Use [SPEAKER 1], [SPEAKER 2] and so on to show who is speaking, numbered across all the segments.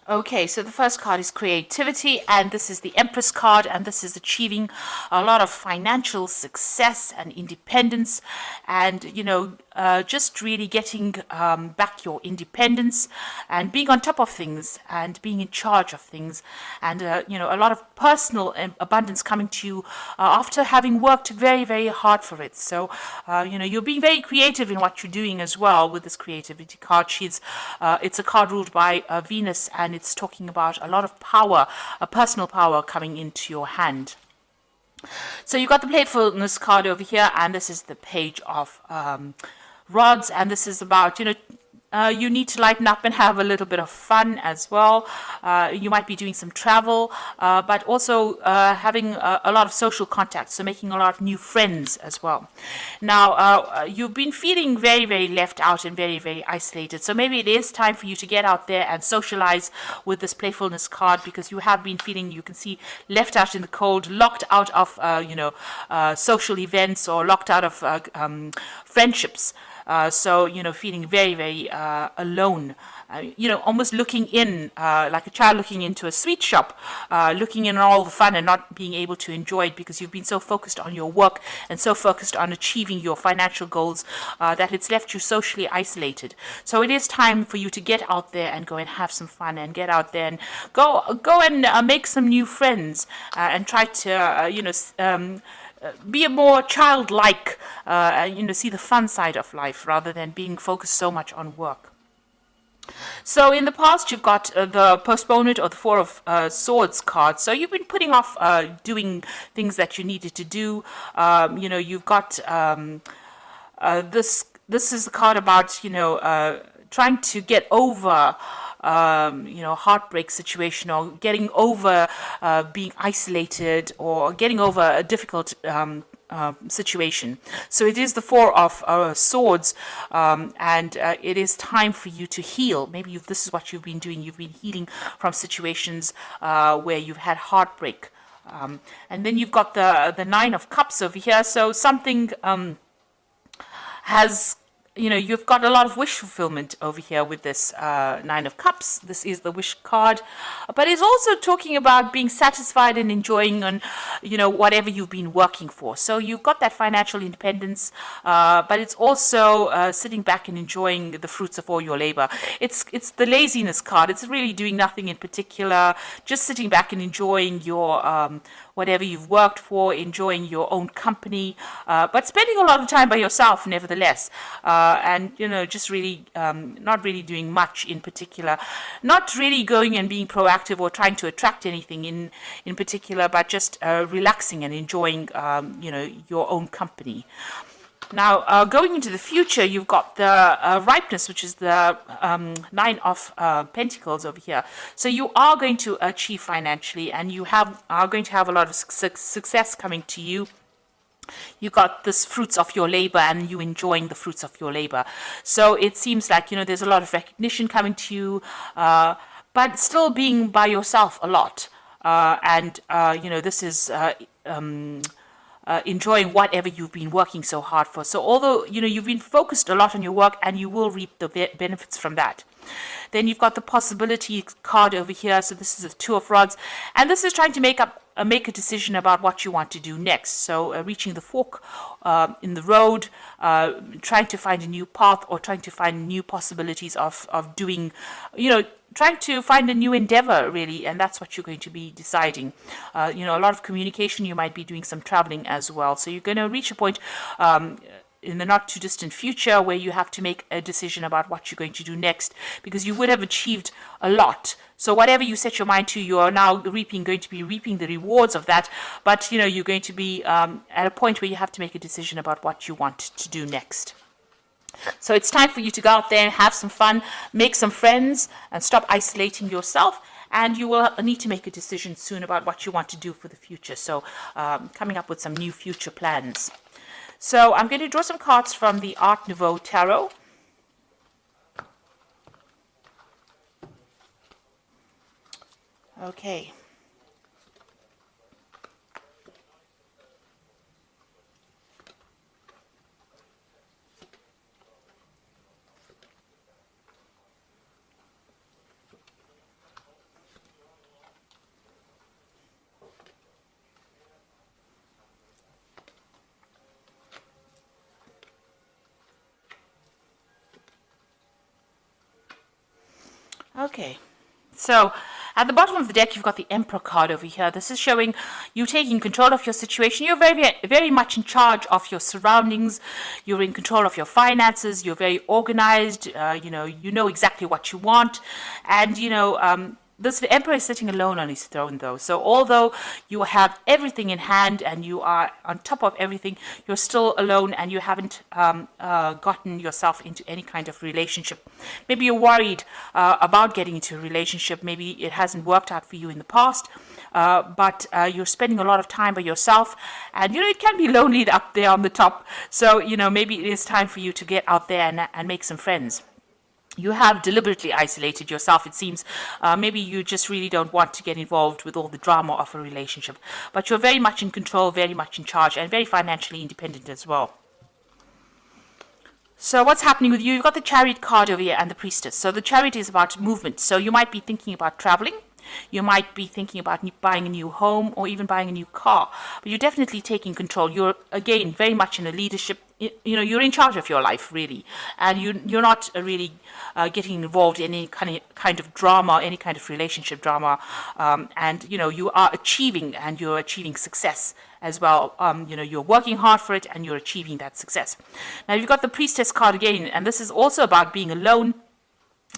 [SPEAKER 1] Okay, so the first card is creativity, and this is the Empress card, and this is achieving a lot of financial success and independence, and just really getting back your independence and being on top of things and being in charge of things, and a lot of personal abundance coming to you after having worked very, very hard for it. So you're being very creative in what you're doing as well with this creativity card. It's a card ruled by Venus, and it's talking about a lot of power, a personal power coming into your hand. So you got the playfulness card over here, and this is the page of rods, and this is about you need to lighten up and have a little bit of fun as well. You might be doing some travel, but also having a lot of social contacts, so making a lot of new friends as well. Now, you've been feeling very, very left out and very, very isolated, so maybe it is time for you to get out there and socialize with this playfulness card, because you have been feeling, you can see, left out in the cold, locked out of social events, or locked out of friendships. So, feeling very, very alone, almost looking in, like a child looking into a sweet shop, looking in all the fun and not being able to enjoy it because you've been so focused on your work and so focused on achieving your financial goals that it's left you socially isolated. So it is time for you to get out there and go and have some fun, and get out there and go and make some new friends, and try to, be a more childlike, see the fun side of life rather than being focused so much on work. So in the past, you've got the postponement or the Four of Swords card. So you've been putting off doing things that you needed to do. You've got this. This is the card about trying to get over heartbreak situation, or getting over being isolated, or getting over a difficult situation. So it is the Four of Swords, and it is time for you to heal. Maybe this is what you've been doing. You've been healing from situations where you've had heartbreak. And then you've got the Nine of Cups over here. So something has you've got a lot of wish fulfillment over here with this Nine of Cups. This is the wish card, but it's also talking about being satisfied and enjoying on, whatever you've been working for. So you've got that financial independence, but it's also sitting back and enjoying the fruits of all your labor. It's the laziness card. It's really doing nothing in particular, just sitting back and enjoying your whatever you've worked for, enjoying your own company, but spending a lot of time by yourself nevertheless. And just really not really doing much in particular, not really going and being proactive or trying to attract anything in particular, but just relaxing and enjoying your own company. Now, going into the future, you've got the ripeness, which is the Nine of Pentacles over here. So you are going to achieve financially, and you are going to have a lot of success coming to you. You got this fruits of your labor, and you enjoying the fruits of your labor. So it seems like there's a lot of recognition coming to you, but still being by yourself a lot. This is enjoying whatever you've been working so hard for. So although you've been focused a lot on your work, and you will reap the benefits from that. Then you've got the possibility card over here. So this is the Two of Rods, and this is trying to make a decision about what you want to do next. So reaching the fork in the road, trying to find a new path, or trying to find new possibilities of doing, trying to find a new endeavor, really, and that's what you're going to be deciding. A lot of communication. You might be doing some traveling as well. So you're going to reach a point in the not too distant future where you have to make a decision about what you're going to do next, because you would have achieved a lot. So whatever you set your mind to, you are now going to be reaping the rewards of that. But you're going to be at a point where you have to make a decision about what you want to do next. So it's time for you to go out there and have some fun, make some friends, and stop isolating yourself. And you will need to make a decision soon about what you want to do for the future. So coming up with some new future plans. So I'm going to draw some cards from the Art Nouveau Tarot. Okay. Okay. So at the bottom of the deck, you've got the Emperor card over here. This is showing you taking control of your situation. You're very much in charge of your surroundings. You're in control of your finances. You're very organized. You know exactly what you want. And, this Emperor is sitting alone on his throne, though. So although you have everything in hand and you are on top of everything, you're still alone and you haven't gotten yourself into any kind of relationship. Maybe you're worried about getting into a relationship. Maybe it hasn't worked out for you in the past, but you're spending a lot of time by yourself. And, it can be lonely up there on the top. So, maybe it is time for you to get out there and make some friends. You have deliberately isolated yourself, it seems. Maybe you just really don't want to get involved with all the drama of a relationship. But you're very much in control, very much in charge, and very financially independent as well. So what's happening with you? You've got the Chariot card over here and the Priestess. So the Chariot is about movement. So you might be thinking about traveling. You might be thinking about buying a new home or even buying a new car. But you're definitely taking control. You're, again, very much in a leadership. You're in charge of your life, really. And you're not really getting involved in any kind of drama, any kind of relationship drama. And you are achieving, and you're achieving success as well. You're working hard for it and you're achieving that success. Now, you've got the Priestess card again, and this is also about being alone,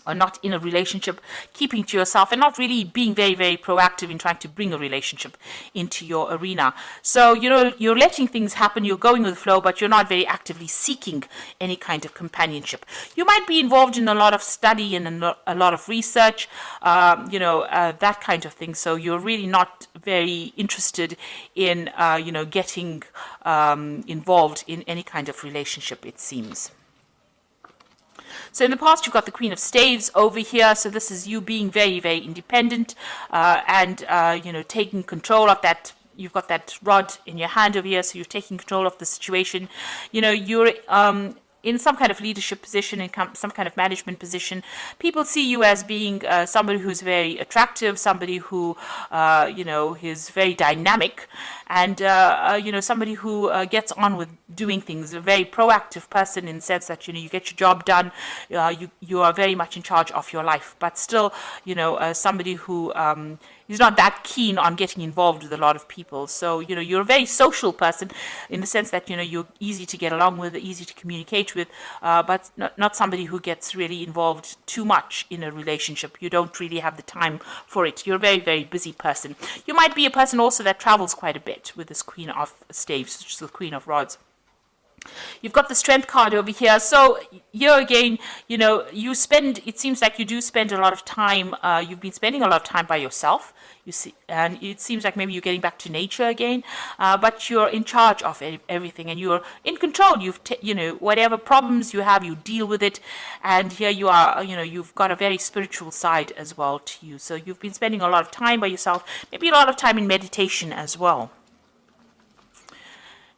[SPEAKER 1] or not in a relationship, keeping to yourself, and not really being very, very proactive in trying to bring a relationship into your arena. So, you're letting things happen, you're going with the flow, but you're not very actively seeking any kind of companionship. You might be involved in a lot of study and a lot of research, that kind of thing. So you're really not very interested in, getting involved in any kind of relationship, it seems. So in the past, you've got the Queen of Staves over here. So this is you being very, very independent and taking control of that. You've got that rod in your hand over here, so you're taking control of the situation. You're in some kind of leadership position, in some kind of management position. People see you as being somebody who's very attractive, somebody who, is very dynamic, and, somebody who gets on with doing things, a very proactive person in the sense that, you get your job done, you are very much in charge of your life, but still, somebody who is not that keen on getting involved with a lot of people. So, you're a very social person in the sense that, you're easy to get along with, easy to communicate with, but not somebody who gets really involved too much in a relationship. You don't really have the time for it. You're a very, very busy person. You might be a person also that travels quite a bit with this Queen of Staves, which is the Queen of Rods. You've got the Strength card over here. So here again, it seems like you do spend a lot of time, you've been spending a lot of time by yourself, you see, and it seems like maybe you're getting back to nature again, but you're in charge of everything and you're in control. Whatever problems you have, you deal with it. And here you are, you've got a very spiritual side as well to you. So you've been spending a lot of time by yourself, maybe a lot of time in meditation as well.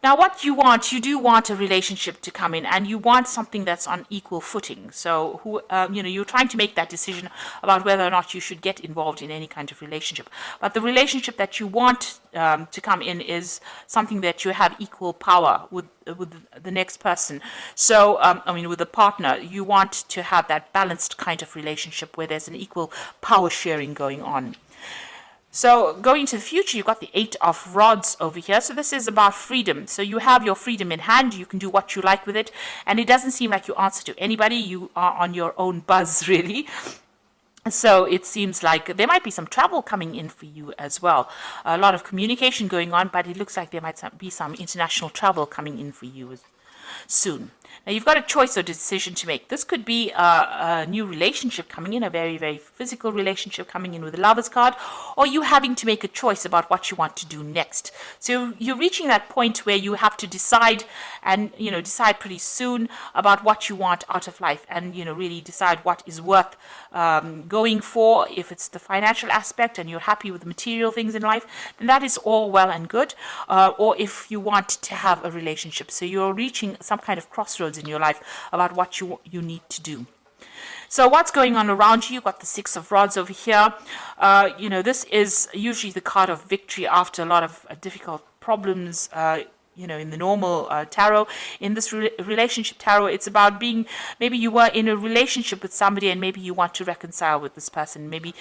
[SPEAKER 1] Now, what you do want a relationship to come in, and you want something that's on equal footing. So, you're trying to make that decision about whether or not you should get involved in any kind of relationship. But the relationship that you want to come in is something that you have equal power with the next person. So, with the partner, you want to have that balanced kind of relationship where there's an equal power sharing going on. So going to the future, you've got the Eight of Rods over here. So this is about freedom. So you have your freedom in hand. You can do what you like with it. And it doesn't seem like you answer to anybody. You are on your own buzz, really. So it seems like there might be some travel coming in for you as well. A lot of communication going on, but it looks like there might be some international travel coming in for you soon. Now, you've got a choice or decision to make. This could be a new relationship coming in, a very, very physical relationship coming in with the Lovers card, or you having to make a choice about what you want to do next. So you're reaching that point where you have to decide and, decide pretty soon about what you want out of life and, really decide what is worth going for. If it's the financial aspect and you're happy with the material things in life, then that is all well and good. Or if you want to have a relationship. So you're reaching some kind of crossroads in your life about what you need to do. So what's going on around you? You've got the Six of Rods over here. This is usually the card of victory after a lot of difficult problems. in the normal tarot. In this relationship tarot, it's about being, maybe you were in a relationship with somebody and maybe you want to reconcile with this person. Maybe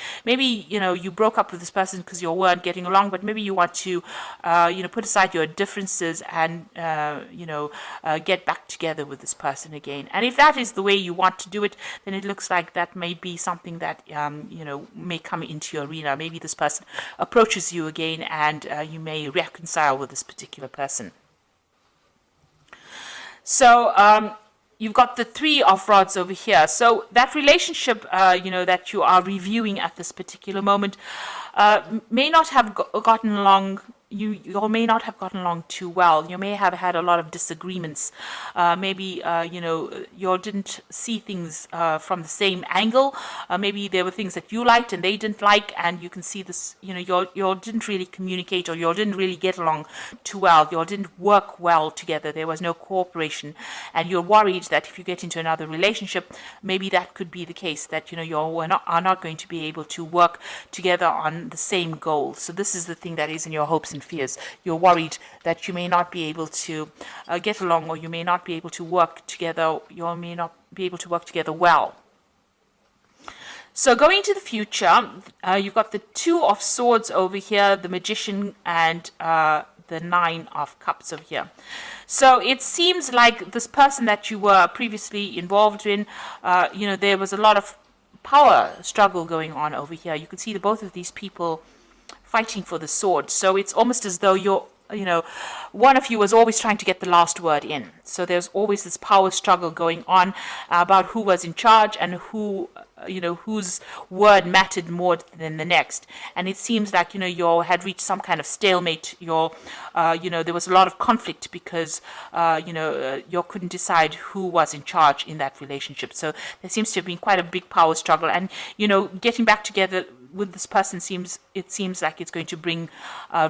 [SPEAKER 1] you broke up with this person because you weren't getting along, but maybe you want to put aside your differences and get back together with this person again. And if that is the way you want to do it, then it looks like that may be something that may come into your arena. Maybe this person approaches you again and you may reconcile with this particular person. So you've got the Three of Rods over here. So that relationship, that you are reviewing at this particular moment may not have gotten along. You may not have gotten along too well. You may have had a lot of disagreements. Maybe, you didn't see things from the same angle. Maybe there were things that you liked and they didn't like, and you can see this, you didn't really communicate, or you didn't really get along too well. You didn't work well together. There was no cooperation. And you're worried that if you get into another relationship, maybe that could be the case, that, you are not going to be able to work together on the same goal. So this is the thing that is in your hopes and fears. You're worried that you may not be able to get along, or you may not be able to work together. You may not be able to work together well. So going into the future, you've got the Two of Swords over here, the Magician, and the Nine of Cups over here. So it seems like this person that you were previously involved in, there was a lot of power struggle going on over here. You can see that both of these people fighting for the sword. So it's almost as though one of you was always trying to get the last word in. So there's always this power struggle going on about who was in charge and whose word mattered more than the next. And it seems like, you had reached some kind of stalemate. There was a lot of conflict because, you couldn't decide who was in charge in that relationship. So there seems to have been quite a big power struggle. And, getting back together with this person seems like it's going to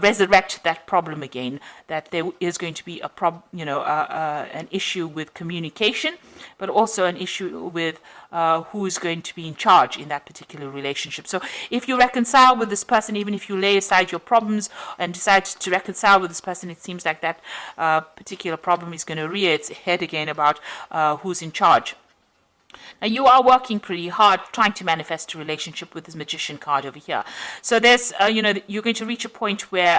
[SPEAKER 1] resurrect that problem again, that there is going to be an issue with communication, but also an issue with who is going to be in charge in that particular relationship. So if you reconcile with this person, even if you lay aside your problems and decide to reconcile with this person, it seems like that particular problem is going to rear its head again about who's in charge. Now, you are working pretty hard trying to manifest a relationship with this Magician card over here. So there's, you're going to reach a point where,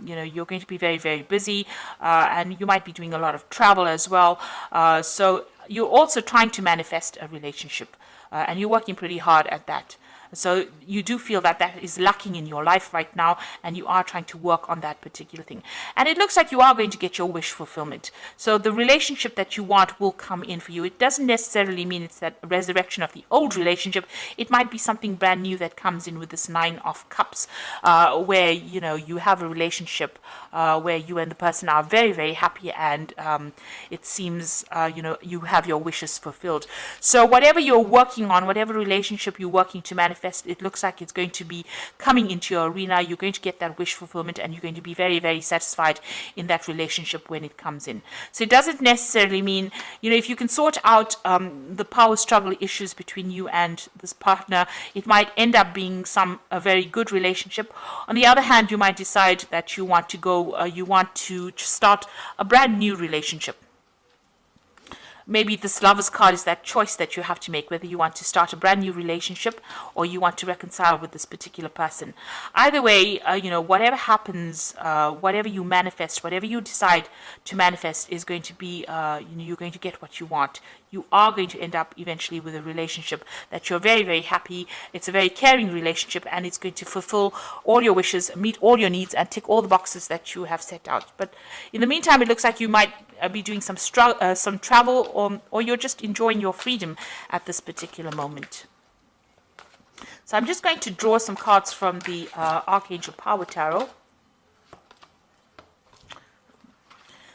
[SPEAKER 1] you're going to be very, very busy, and you might be doing a lot of travel as well. So you're also trying to manifest a relationship, and you're working pretty hard at that. So you do feel that that is lacking in your life right now, and you are trying to work on that particular thing. And it looks like you are going to get your wish fulfillment. So the relationship that you want will come in for you. It doesn't necessarily mean it's that resurrection of the old relationship. It might be something brand new that comes in with this Nine of Cups, where, you have a relationship where you and the person are very, very happy, and it seems, you have your wishes fulfilled. So whatever you're working on, whatever relationship you're working to manifest, it looks like it's going to be coming into your arena. You're going to get that wish fulfillment, and you're going to be very, very satisfied in that relationship when it comes in. So it doesn't necessarily mean, if you can sort out the power struggle issues between you and this partner, it might end up being a very good relationship. On the other hand, you might decide that you want to start a brand new relationship. Maybe this Lover's card is that choice that you have to make, whether you want to start a brand new relationship or you want to reconcile with this particular person. Either way, whatever happens, whatever you manifest, whatever you decide to manifest is going to be, you're going to get what you want. You are going to end up eventually with a relationship that you're very, very happy. It's a very caring relationship, and it's going to fulfill all your wishes, meet all your needs, and tick all the boxes that you have set out. But in the meantime, it looks like you might be doing some travel, or you're just enjoying your freedom at this particular moment. So I'm just going to draw some cards from the Archangel Power Tarot.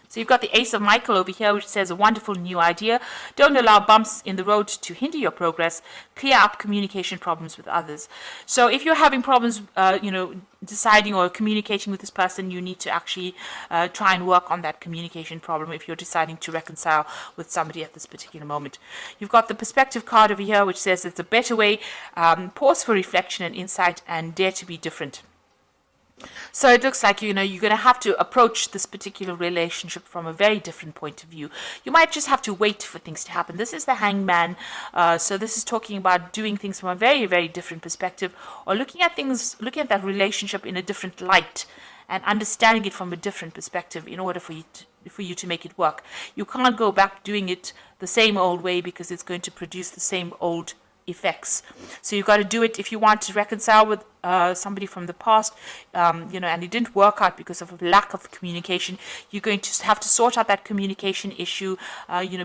[SPEAKER 1] So you've got the Ace of Michael over here, which says a wonderful new idea. Don't allow bumps in the road to hinder your progress. Clear up communication problems with others. So if you're having problems, deciding or communicating with this person, you need to actually try and work on that communication problem if you're deciding to reconcile with somebody at this particular moment. You've got the Perspective card over here, which says it's a better way. Pause for reflection and insight, and dare to be different. So it looks like, you're going to have to approach this particular relationship from a very different point of view. You might just have to wait for things to happen. This is the Hangman. So this is talking about doing things from a very, very different perspective, or looking at that relationship in a different light and understanding it from a different perspective in order for you to make it work. You can't go back doing it the same old way, because it's going to produce the same old effects. So you've got to do it if you want to reconcile with somebody from the past, and it didn't work out because of a lack of communication. You're going to have to sort out that communication issue,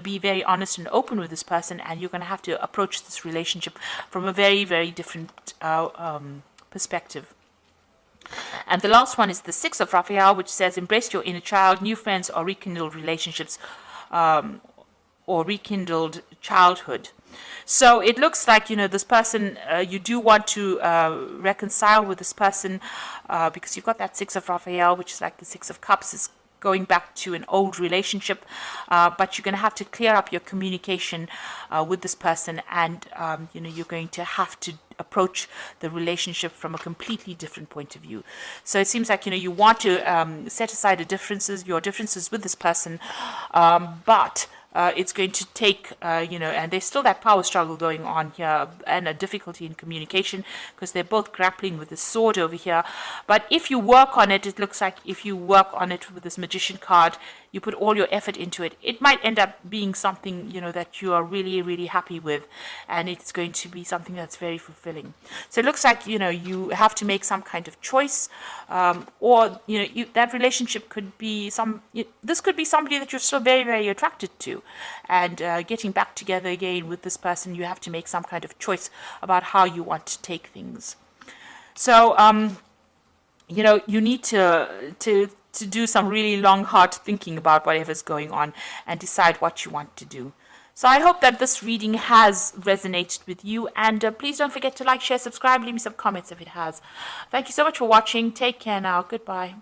[SPEAKER 1] be very honest and open with this person, and you're going to have to approach this relationship from a very, very different perspective. And the last one is the Six of Raphael, which says, embrace your inner child, new friends, or rekindled relationships, or rekindled childhood. So it looks like, this person, you do want to reconcile with this person, because you've got that Six of Raphael, which is like the Six of Cups, is going back to an old relationship, but you're going to have to clear up your communication with this person, and you're going to have to approach the relationship from a completely different point of view. So it seems like, you want to set aside your differences with this person, but it's going to take, and there's still that power struggle going on here, and a difficulty in communication, because they're both grappling with the sword over here. But if you work on it, it looks like if you work on it with this Magician card, you put all your effort into it, it might end up being something, that you are really, really happy with, and it's going to be something that's very fulfilling. So it looks like, you have to make some kind of choice, or, that relationship could be this could be somebody that you're still very, very attracted to, and getting back together again with this person, you have to make some kind of choice about how you want to take things. So, you need to do some really long, hard thinking about whatever's going on and decide what you want to do. So I hope that this reading has resonated with you, and please don't forget to like, share, subscribe, leave me some comments if it has. Thank you so much for watching. Take care now. Goodbye.